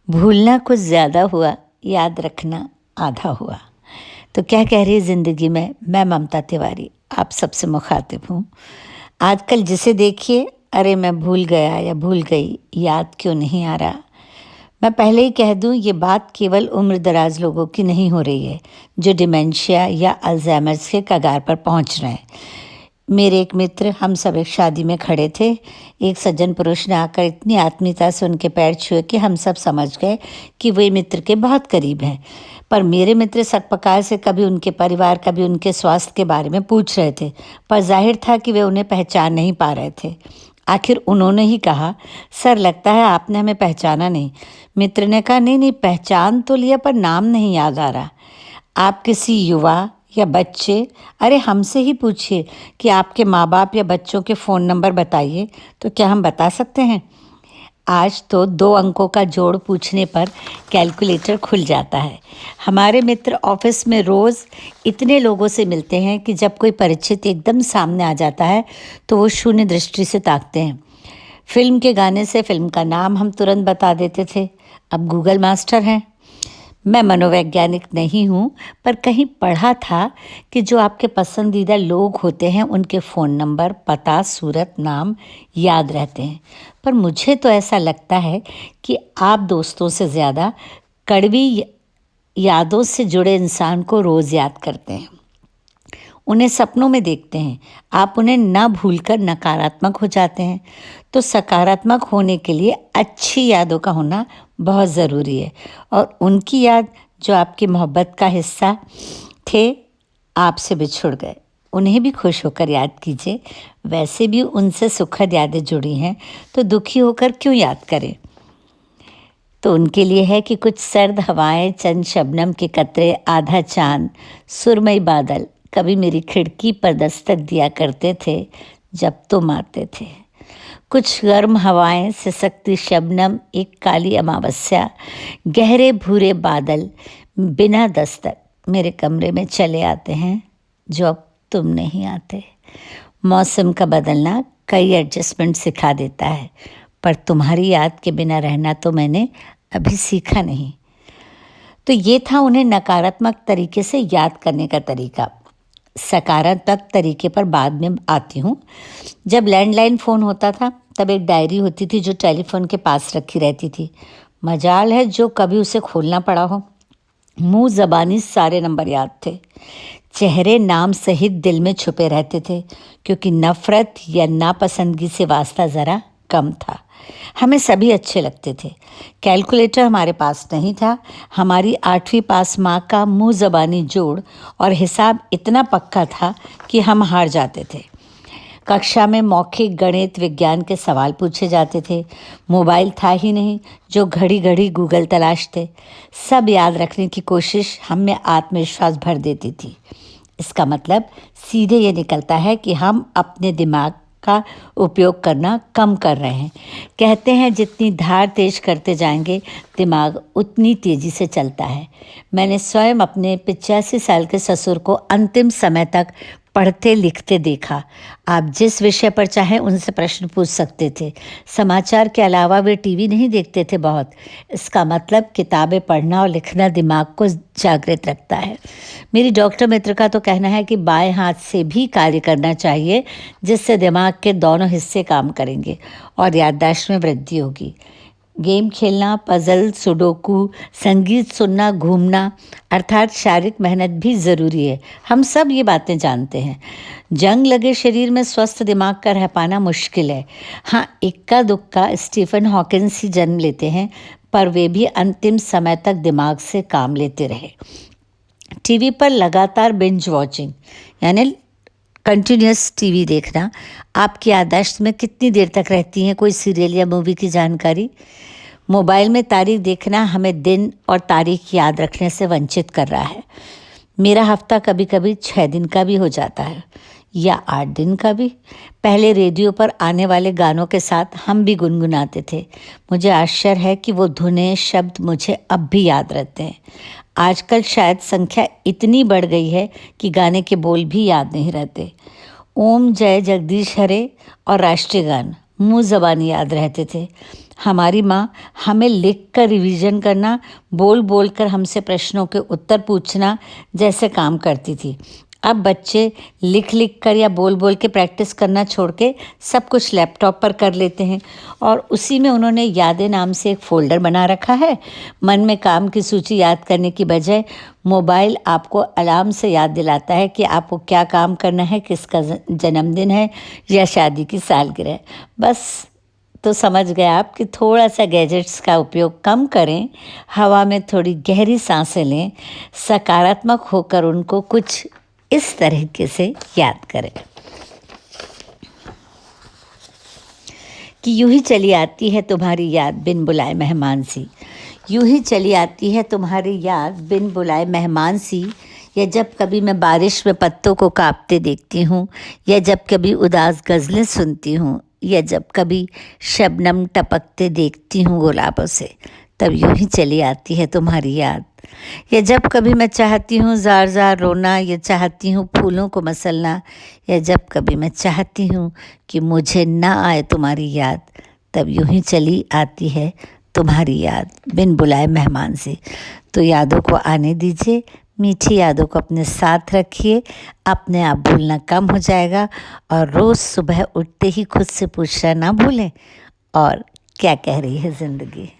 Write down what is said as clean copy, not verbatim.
भूलना कुछ ज़्यादा हुआ, याद रखना आधा हुआ। तो क्या कह रही है ज़िंदगी में, मैं ममता तिवारी आप सबसे मुखातिब हूँ। आजकल जिसे देखिए, अरे मैं भूल गया या भूल गई, याद क्यों नहीं आ रहा। मैं पहले ही कह दूँ, ये बात केवल उम्र दराज लोगों की नहीं हो रही है जो डिमेंशिया या अल्जाइमर्स के कगार पर पहुँच रहे हैं। मेरे एक मित्र, हम सब एक शादी में खड़े थे। एक सज्जन पुरुष ने आकर इतनी आत्मीयता से उनके पैर छुए कि हम सब समझ गए कि वे मित्र के बहुत करीब हैं। पर मेरे मित्र सकपकार से कभी उनके परिवार, कभी उनके स्वास्थ्य के बारे में पूछ रहे थे, पर जाहिर था कि वे उन्हें पहचान नहीं पा रहे थे। आखिर उन्होंने ही कहा, सर लगता है आपने हमें पहचाना नहीं। मित्र ने कहा, नहीं नहीं, पहचान तो लिया पर नाम नहीं याद आ रहा। आप किसी युवा या बच्चे, अरे हमसे ही पूछिए कि आपके माँ बाप या बच्चों के फ़ोन नंबर बताइए, तो क्या हम बता सकते हैं। आज तो 2 अंकों का जोड़ पूछने पर कैलकुलेटर खुल जाता है। हमारे मित्र ऑफिस में रोज़ इतने लोगों से मिलते हैं कि जब कोई परिचित एकदम सामने आ जाता है तो वो शून्य दृष्टि से ताकते हैं। फिल्म के गाने से फिल्म का नाम हम तुरंत बता देते थे, अब गूगल मास्टर हैं। मैं मनोवैज्ञानिक नहीं हूँ, पर कहीं पढ़ा था कि जो आपके पसंदीदा लोग होते हैं उनके फ़ोन नंबर, पता, सूरत, नाम याद रहते हैं। पर मुझे तो ऐसा लगता है कि आप दोस्तों से ज़्यादा कड़वी यादों से जुड़े इंसान को रोज़ याद करते हैं, उन्हें सपनों में देखते हैं। आप उन्हें न भूलकर नकारात्मक हो जाते हैं। तो सकारात्मक होने के लिए अच्छी यादों का होना बहुत ज़रूरी है। और उनकी याद जो आपकी मोहब्बत का हिस्सा थे, आपसे बिछुड़ गए, उन्हें भी खुश होकर याद कीजिए। वैसे भी उनसे सुखद यादें जुड़ी हैं, तो दुखी होकर क्यों याद करें। तो उनके लिए है कि कुछ सर्द हवाएं, चंद शबनम के कतरे, आधा चांद, सुरमई बादल कभी मेरी खिड़की पर दस्तक दिया करते थे जब तुम आते थे। कुछ गर्म हवाएं, सिसकती शबनम, एक काली अमावस्या, गहरे भूरे बादल बिना दस्तक मेरे कमरे में चले आते हैं जो अब तुम नहीं आते। मौसम का बदलना कई एडजस्टमेंट सिखा देता है, पर तुम्हारी याद के बिना रहना तो मैंने अभी सीखा नहीं। तो ये था उन्हें नकारात्मक तरीके से याद करने का तरीका। सकारात्मक तरीके पर बाद में आती हूँ। जब लैंडलाइन फ़ोन होता था तब एक डायरी होती थी जो टेलीफोन के पास रखी रहती थी। मजाल है जो कभी उसे खोलना पड़ा हो। मुंह ज़बानी सारे नंबर याद थे, चेहरे नाम सहित दिल में छुपे रहते थे, क्योंकि नफ़रत या नापसंदगी से वास्ता ज़रा कम था। हमें सभी अच्छे लगते थे। कैलकुलेटर हमारे पास नहीं था। हमारी 8वीं पास माँ का मुँह ज़बानी जोड़ और हिसाब इतना पक्का था कि हम हार जाते थे। कक्षा में मौखिक गणित, विज्ञान के सवाल पूछे जाते थे। मोबाइल था ही नहीं जो घड़ी घड़ी गूगल तलाशते। सब याद रखने की कोशिश हम में आत्मविश्वास भर देती थी। इसका मतलब सीधे ये निकलता है कि हम अपने दिमाग का उपयोग करना कम कर रहे हैं। कहते हैं जितनी धार तेज करते जाएंगे दिमाग उतनी तेज़ी से चलता है। मैंने स्वयं अपने 85 साल के ससुर को अंतिम समय तक पढ़ते लिखते देखा। आप जिस विषय पर चाहें उनसे प्रश्न पूछ सकते थे। समाचार के अलावा वे टीवी नहीं देखते थे बहुत। इसका मतलब किताबें पढ़ना और लिखना दिमाग को जागृत रखता है। मेरी डॉक्टर मित्र का तो कहना है कि बाएं हाथ से भी कार्य करना चाहिए, जिससे दिमाग के दोनों हिस्से काम करेंगे और याददाश्त में वृद्धि होगी। गेम खेलना, पजल, सुडोकू, संगीत सुनना, घूमना, अर्थात शारीरिक मेहनत भी ज़रूरी है। हम सब ये बातें जानते हैं। जंग लगे शरीर में स्वस्थ दिमाग का रह पाना मुश्किल है। हाँ, इक्का दुक्का स्टीफन हॉकिंस ही जन्म लेते हैं, पर वे भी अंतिम समय तक दिमाग से काम लेते रहे। टीवी पर लगातार बिंज वॉचिंग यानी कंटिन्यूस टीवी देखना आपकी याददाश्त में कितनी देर तक रहती है कोई सीरियल या मूवी की जानकारी। मोबाइल में तारीख देखना हमें दिन और तारीख याद रखने से वंचित कर रहा है। मेरा हफ्ता कभी कभी 6 दिन का भी हो जाता है या 8 दिन का भी। पहले रेडियो पर आने वाले गानों के साथ हम भी गुनगुनाते थे। मुझे आश्चर्य है कि वो धुनें, शब्द मुझे अब भी याद रहते हैं। आजकल शायद संख्या इतनी बढ़ गई है कि गाने के बोल भी याद नहीं रहते। ओम जय जगदीश हरे और राष्ट्रीय गान मुँह ज़बानी याद रहते थे। हमारी माँ हमें लिख कर रिवीजन करना, बोल बोल कर हमसे प्रश्नों के उत्तर पूछना जैसे काम करती थी। अब बच्चे लिख लिख कर या बोल बोल के प्रैक्टिस करना छोड़ के सब कुछ लैपटॉप पर कर लेते हैं और उसी में उन्होंने यादें नाम से एक फ़ोल्डर बना रखा है। मन में काम की सूची याद करने की बजाय मोबाइल आपको अलार्म से याद दिलाता है कि आपको क्या काम करना है, किसका जन्मदिन है या शादी की सालगिरह। बस तो समझ गए आप कि थोड़ा सा गैजेट्स का उपयोग कम करें, हवा में थोड़ी गहरी सांसें लें, सकारात्मक होकर उनको कुछ इस तरीके से याद करें कि यूं ही चली आती है तुम्हारी याद बिन बुलाए मेहमान सी। यूं ही चली आती है तुम्हारी याद बिन बुलाए मेहमान सी। या जब कभी मैं बारिश में पत्तों को कांपते देखती हूँ, या जब कभी उदास गज़लें सुनती हूँ, या जब कभी शबनम टपकते देखती हूँ गुलाबों से, तब यूं ही चली आती है तुम्हारी याद। या जब कभी मैं चाहती हूँ ज़ार ज़ार रोना, या चाहती हूँ फूलों को मसलना, या जब कभी मैं चाहती हूँ कि मुझे ना आए तुम्हारी याद, तब यूं ही चली आती है तुम्हारी याद बिन बुलाए मेहमान से। तो यादों को आने दीजिए, मीठी यादों को अपने साथ रखिए, अपने आप भूलना कम हो जाएगा। और रोज़ सुबह उठते ही खुद से पूछना ना भूलें, और क्या कह रही है ज़िंदगी।